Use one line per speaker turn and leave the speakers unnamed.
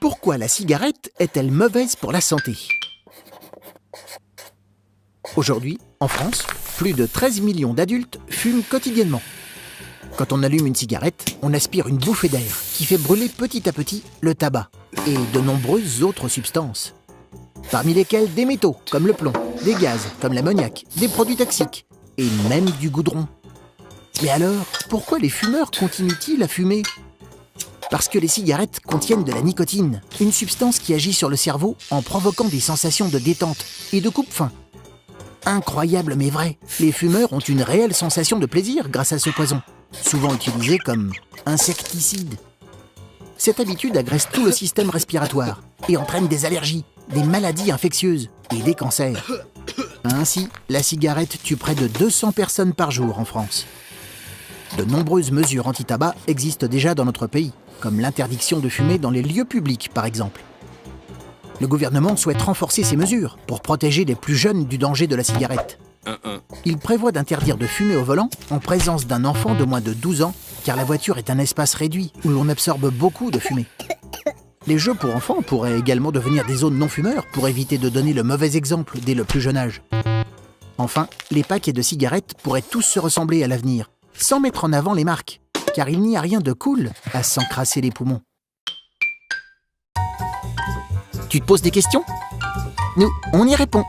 Pourquoi la cigarette est-elle mauvaise pour la santé? Aujourd'hui, en France, plus de 13 millions d'adultes fument quotidiennement. Quand on allume une cigarette, on aspire une bouffée d'air qui fait brûler petit à petit le tabac et de nombreuses autres substances. Parmi lesquelles des métaux comme le plomb, des gaz comme l'ammoniac, des produits toxiques et même du goudron. Mais alors, pourquoi les fumeurs continuent-ils à fumer? Parce que les cigarettes contiennent de la nicotine, une substance qui agit sur le cerveau en provoquant des sensations de détente et de coupe-faim. Incroyable mais vrai, les fumeurs ont une réelle sensation de plaisir grâce à ce poison, souvent utilisé comme insecticide. Cette habitude agresse tout le système respiratoire et entraîne des allergies, des maladies infectieuses et des cancers. Ainsi, la cigarette tue près de 200 personnes par jour en France. De nombreuses mesures anti-tabac existent déjà dans notre pays, comme l'interdiction de fumer dans les lieux publics par exemple. Le gouvernement souhaite renforcer ces mesures pour protéger les plus jeunes du danger de la cigarette. Il prévoit d'interdire de fumer au volant en présence d'un enfant de moins de 12 ans, car la voiture est un espace réduit où l'on absorbe beaucoup de fumée. Les jeux pour enfants pourraient également devenir des zones non-fumeurs pour éviter de donner le mauvais exemple dès le plus jeune âge. Enfin, les paquets de cigarettes pourraient tous se ressembler à l'avenir, sans mettre en avant les marques, car il n'y a rien de cool à s'encrasser les poumons. Tu te poses des questions? Nous, on y répond.